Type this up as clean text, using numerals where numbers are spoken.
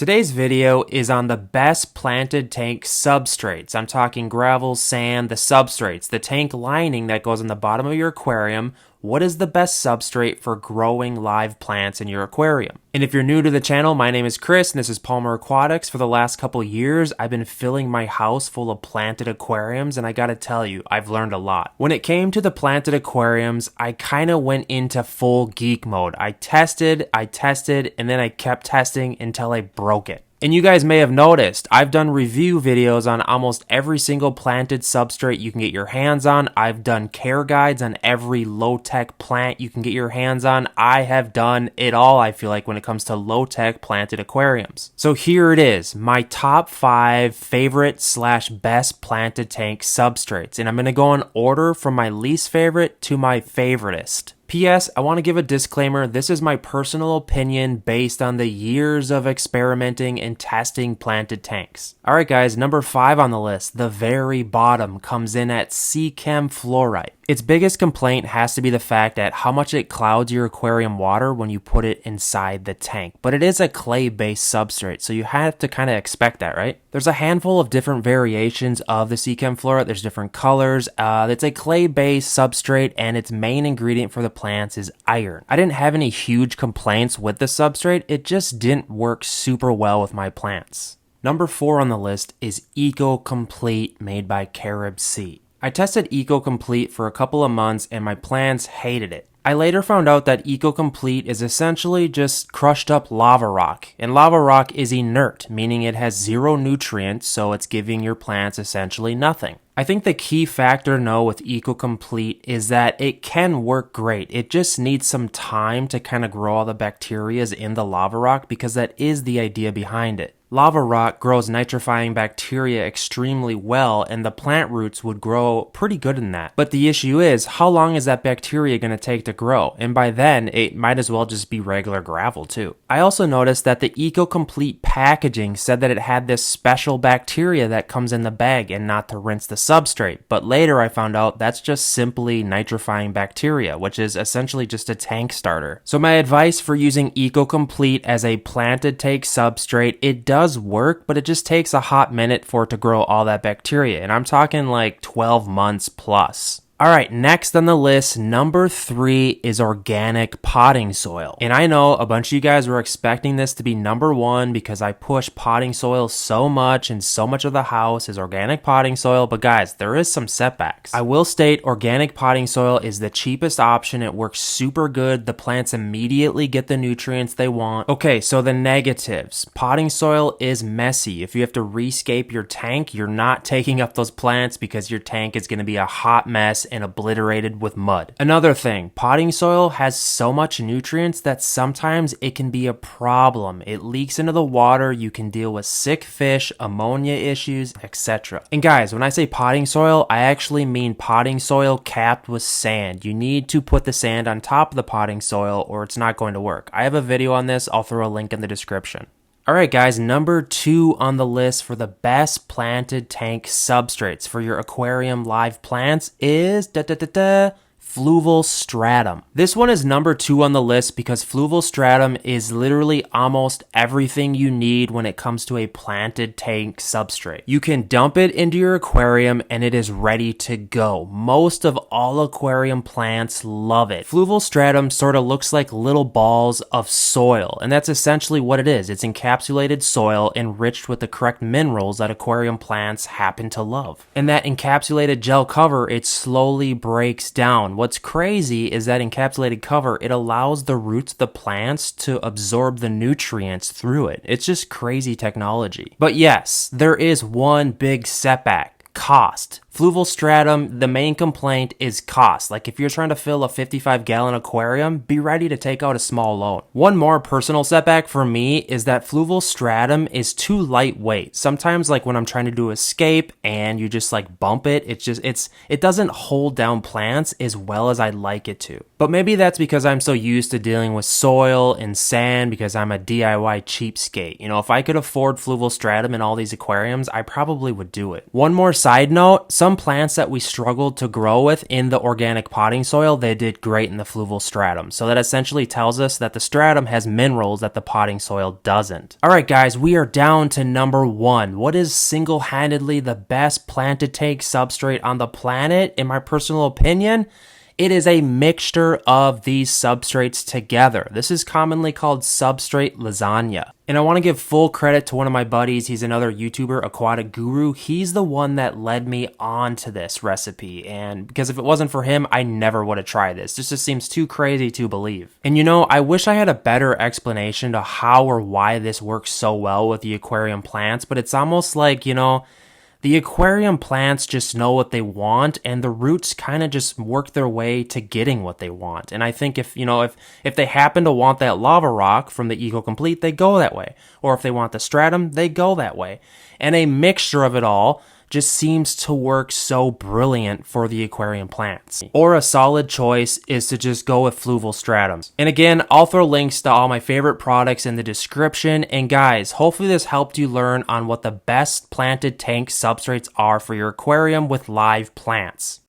Today's video is on the best planted tank substrates. I'm talking gravel, sand, the substrates, the tank lining that goes on the bottom of your aquarium. What is the best substrate for growing live plants in your aquarium? And if you're new to the channel, my name is Chris and this is Palmer Aquatics. For the last couple years, I've been filling my house full of planted aquariums, and I gotta tell you, I've learned a lot. When it came to the planted aquariums, I kinda went into full geek mode. I tested, and then I kept testing until I broke it. And you guys may have noticed, I've done review videos on almost every single planted substrate you can get your hands on. I've done care guides on every low-tech plant you can get your hands on. I have done it all, I feel like, when it comes to low-tech planted aquariums. So here it is, my top 5 favorite/best planted tank substrates. And I'm going to go in order from my least favorite to my favoritist. P.S. I want to give a disclaimer. This is my personal opinion based on the years of experimenting and testing planted tanks. Alright guys, number 5 on the list, the very bottom, comes in at Fluorite. Its biggest complaint has to be the fact that how much it clouds your aquarium water when you put it inside the tank. But it is a clay-based substrate, so you have to kind of expect that, right? There's a handful of different variations of the Fluorite. There's different colors. It's a clay-based substrate, and its main ingredient for the plants is iron. I didn't have any huge complaints with the substrate. It just didn't work super well with my plants. Number 4 on the list is EcoComplete, made by Carib Sea. I tested EcoComplete for a couple of months and my plants hated it. I later found out that EcoComplete is essentially just crushed up lava rock, and lava rock is inert, meaning it has zero nutrients, so it's giving your plants essentially nothing. I think the key factor to know with EcoComplete is that it can work great. It just needs some time to kind of grow all the bacteria in the lava rock, because that is the idea behind it. Lava rock grows nitrifying bacteria extremely well, and the plant roots would grow pretty good in that. But the issue is, how long is that bacteria going to take to grow? And by then, it might as well just be regular gravel too. I also noticed that the EcoComplete packaging said that it had this special bacteria that comes in the bag and not to rinse the substrate. But later I found out that's just simply nitrifying bacteria, which is essentially just a tank starter. So my advice for using EcoComplete as a planted tank substrate, it does work, but it just takes a hot minute for it to grow all that bacteria, and I'm talking like 12 months plus. Alright, next on the list, number 3 is organic potting soil. And I know a bunch of you guys were expecting this to be number 1 because I push potting soil so much, and so much of the house is organic potting soil, but guys, there is some setbacks. I will state organic potting soil is the cheapest option. It works super good. The plants immediately get the nutrients they want. Okay, so the negatives. Potting soil is messy. If you have to rescape your tank, you're not taking up those plants because your tank is going to be a hot mess and obliterated with mud. Another thing, potting soil has so much nutrients that sometimes it can be a problem. It leaks into the water, you can deal with sick fish, ammonia issues, etc. And guys, when I say potting soil, I actually mean potting soil capped with sand. You need to put the sand on top of the potting soil or it's not going to work. I have a video on this, I'll throw a link in the description. Alright guys, number 2 on the list for the best planted tank substrates for your aquarium live plants is Fluval stratum. This one is number 2 on the list because Fluval stratum is literally almost everything you need when it comes to a planted tank substrate. You can dump it into your aquarium and it is ready to go. Most of all aquarium plants love it. Fluval stratum sort of looks like little balls of soil, and that's essentially what it is. It's encapsulated soil enriched with the correct minerals that aquarium plants happen to love. And that encapsulated gel cover, it slowly breaks down. What's crazy is that encapsulated cover, it allows the roots of the plants to absorb the nutrients through it. It's just crazy technology. But yes, there is one big setback: cost. Fluval stratum, the main complaint is cost. Like if you're trying to fill a 55-gallon aquarium, be ready to take out a small loan. One more personal setback for me is that Fluval stratum is too lightweight. Sometimes like when I'm trying to do escape and you just like bump it, it doesn't hold down plants as well as I'd like it to. But maybe that's because I'm so used to dealing with soil and sand because I'm a DIY cheapskate. You know, if I could afford Fluval stratum in all these aquariums, I probably would do it. One more side note, some plants that we struggled to grow with in the organic potting soil, they did great in the Fluval stratum. So that essentially tells us that the stratum has minerals that the potting soil doesn't. All right, guys, we are down to number 1. What is single-handedly the best planted tank substrate on the planet? In my personal opinion, it is a mixture of these substrates together. This is commonly called substrate lasagna. And I want to give full credit to one of my buddies. He's another YouTuber, Aquatic Guru. He's the one that led me on to this recipe. And because if it wasn't for him, I never would have tried this. This just seems too crazy to believe. And you know, I wish I had a better explanation to how or why this works so well with the aquarium plants, but it's almost like, you know, the aquarium plants just know what they want, and the roots kind of just work their way to getting what they want. And I think if they happen to want that lava rock from the EcoComplete, they go that way. Or if they want the stratum, they go that way. And a mixture of it all just seems to work so brilliant for the aquarium plants. Or a solid choice is to just go with Fluval stratums. And again, I'll throw links to all my favorite products in the description. And guys, hopefully this helped you learn on what the best planted tank substrates are for your aquarium with live plants.